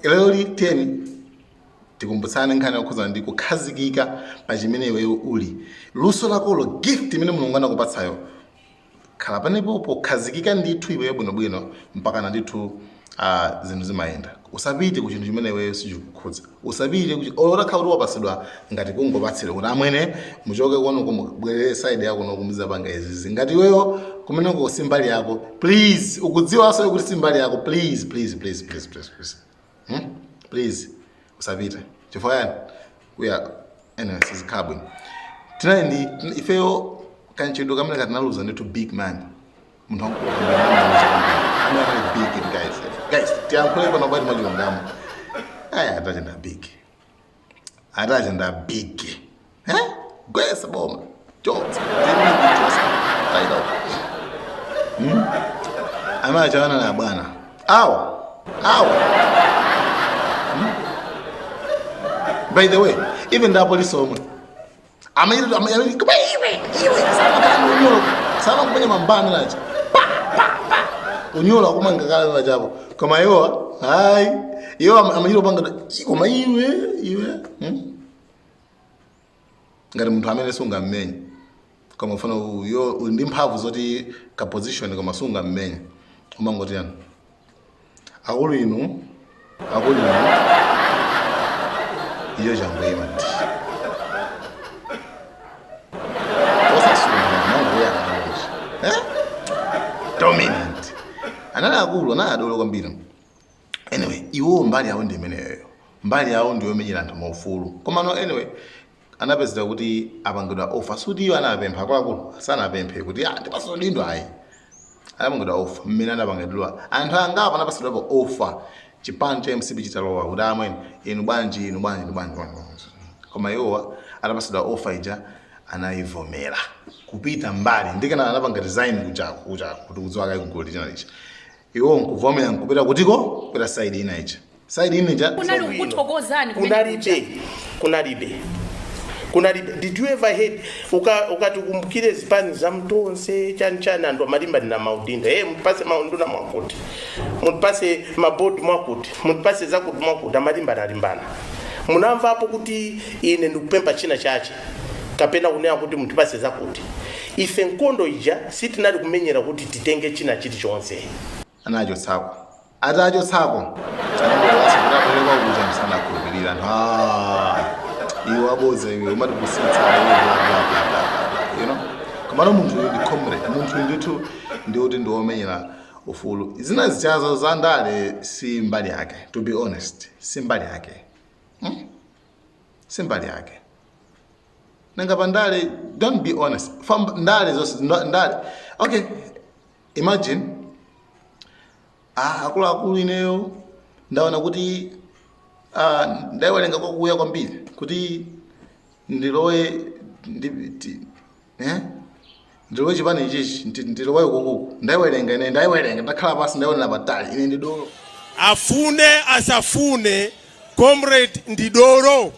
lero teni tikumbutsane nkhani yokhuza ndi kukhazikika pa chimene iweyo uli luso lakolo gift imene mulungu anakupatsayo khala panepo pokhazikika ndithu iweyo bwinobwino mpaka na ndithu zinthu zimayenda. Usapite ku chinthu chimene iweyo sichikukhudza, usapite kuti orakha kuti wapasidwa ngati kungopatsira kuti amwene muchoke kuno kumubwerere side yako nokumziza panga izizi ngati iweyo kumeneko simbali yako please ukudziwanso kuti simbali yako please usapite chifukwa yani kuya ene sizikhabwe tinayi ifeyo kanchidwe kamene katinaluza ndithu big man munthu wankulu big guys tiyankhule pano pati mwachilungamo atachenda big gwesa boma jobs amachana na bwana awa by the way even the police omwe sana kufanya mambano nacho unyola kumangakala na chapo kama yo hai yo amanyiro panga koma iwe ngati munthu amene sunga mmenye kama ufana yo ndi mphamvu zoti ka position kama sunga mmenye umangoti yani akulu inu iyo jambo imati dominant anana akulu anadolo kwambiri anyway iwo mbali yawo ndi imeneyo mbali yawo ndiyo imenyera anthu maufulu koma no anyway anapezera kuti apangidwa offer suti iwo anapempha akulu sanapemphe kuti ndipaso dindo ayi anapangidwa offer mmene anapangidwa anthu angapo anapasidwa offer chipani cha MCB chitalowa kuti amweni inu bwanji koma iwo anapasidwa offer ija anaivomera kupita mbali ndikana anapanga design kuja kuti kudziwa kai kugoli chanachi iwo nkuvomera nkupita kutiko kupita side ina ichi side ina ija kunali ukuthokozani kunalibe did you ever heard ukatukumbukire zipani za mtonse chanchana ndo malimba na maudinda mpase maunduna mwakuti mpase mabodi mwakuti mpase zakuti mwakuti amalimba nalimbana munamva hapo kuti ine ndikupempa china chache kapena kunena kuti mutipase zakuti ife nkondo ija sitinali kumenyera kuti titenge china chiti chonse anacho tsako atacho tsako anabwera kuja msana kulipirira iwo aboze iwe umati kusitsa you know kama munthu ndi comrade munthu ndithu ndioti ndiomenyera ufulu zina zichazo za ndale si mbali yake to be honest si mbali yake nanga pandale don't be honest ndale zose ndale okay imagine akulu ineyo ndaona kuti ndaiwerenga kwakuya kwambiri kuti ndilowe ndilowe chipani ichichi ndilowe kuku ndaiwerenga ndakhala pasi ndaiwonera patali ine ndidolo afune asafune comrade ndidolo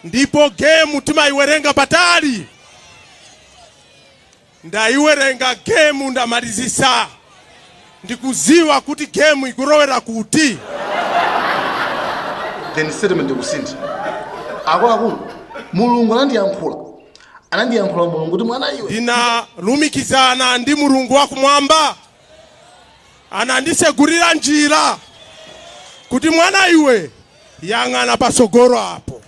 ndipo game timaiwerenga patali ndaiwerenga game ndamalizisa ndikuziwa kuti game ikurowera kuti then statement ikusinthi akulu mulungu anandiyankhula mulungu kuti mwana iwe ndinalumikizana ndi mulungu wakumwamba anandisegurira njira kuti mwana iwe yang'ana pasogoro apo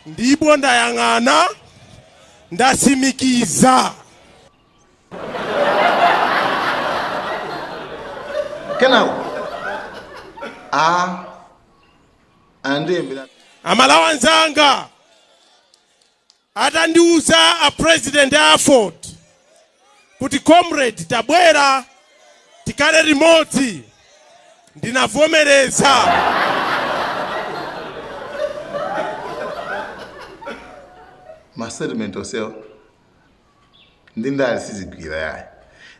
ndipo ndayang'ana ndasimikiza kenako andembera amalawanzanga atandiuza a president Afford kuti comrade tabwera tikale remote ndinavomereza ma settlement osewa ndi ndale sizigwira yayi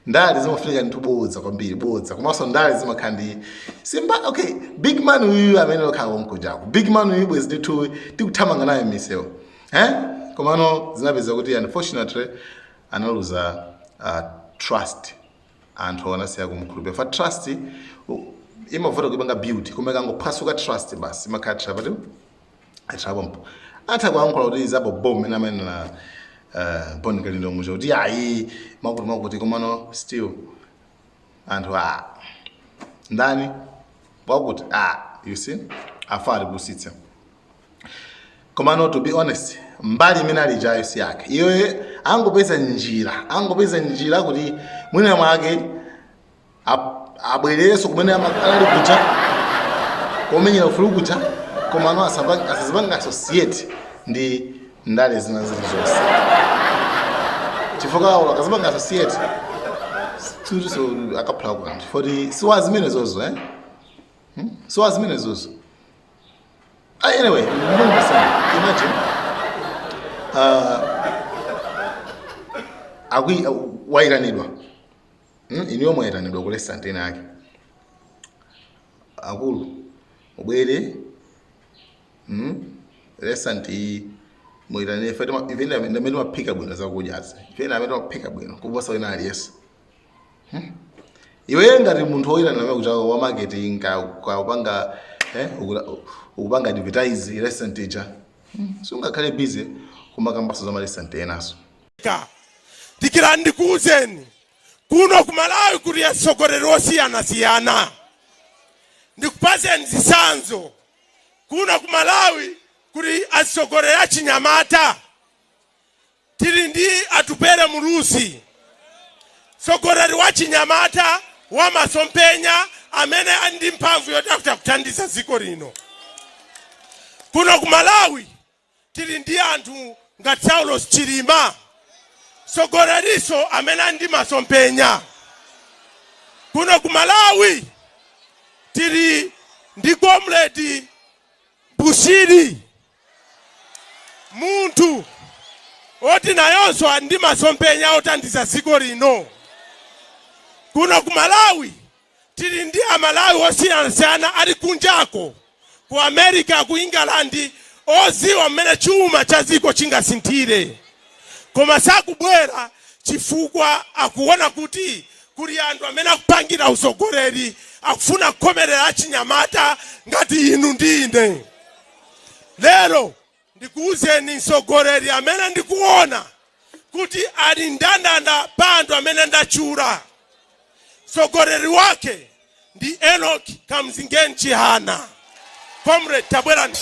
ndale zimafunika ntubodza kwambiri bodza komanso ndale zimakhandi simba okay big man uyu amene lokhawo nkujako big man uyu bwezi ndithu tikuthamanga naye misewo komano zinapeza kuti unfortunately analuza trust anthu anasiya kumkhulupirira fa trust imavuta kuipanga build koma kangophwasuka trust basi imakhala trap atrapompo atha kuyankhula kuti izapo bomb mene amene na Boni Kalindo mucho kuti ayi makuti komano still anthu ndani wakuti you see afari kusitsa komano to be honest mbali imene ali jayo si yake iye angopeza njira kuti mwina mwake abwerereso kumene ali kucha komenyera ufulu kucha komano asazipanga associate ndi ndale zina zonse chifukwa akazipanga associate so akaphula kwanti for siwazimene zozo siwazimene zozo anyway imagine wairanidwa iniyo mwairanidwa kule santena yake akulu ubwere resanti mwirane fetema ivenda ndamene mapika bwino zakujaza ivenda amene mapika bwino kuposa wina aliyesa iwe ngati munthu oyira nawe kuchako wa marketing ka upanga ukupanga advertise restaurant ija sungakhale busy kumakambaso za restaurant enaso tikira ndikuuzeni kuno ku Malawi kuli atsogoleri osiyana ndikupazeni zisanzo kuno ku Malawi kuli atsogoleri achinyamata tili ndi Atupele Mulusi tsogoleri wa chinyamata wa Masomphenya amene andi mphamvu yotafuta kuthandiza dziko lino. Kuno ku Malawi tili ndi anthu ngati Saulos Chilima tsogoleriso amene andi Masomphenya. Kuno ku Malawi tili ndi Comrade Bushiri munthu oti nayonso andi Masomphenya othandiza dziko lino. Kuno ku Malawi tili ndi Amalawi osiyana ali kunjako ku America ku England oziwa mmene chuma cha dziko chingasinthire koma sakubwera chifukwa akuona kuti kuli anthu amene akupangira usogoleri akufuna kukomerera achinyamata ngati inu ndi ine. Lero ndikuuzeni msogoleri amene ndikuona kuti ali ndandanda pa anthu amene ndachula. Msogoleri wake ndi Enoch Kamzingeni Chihana. Comrade tabwerani.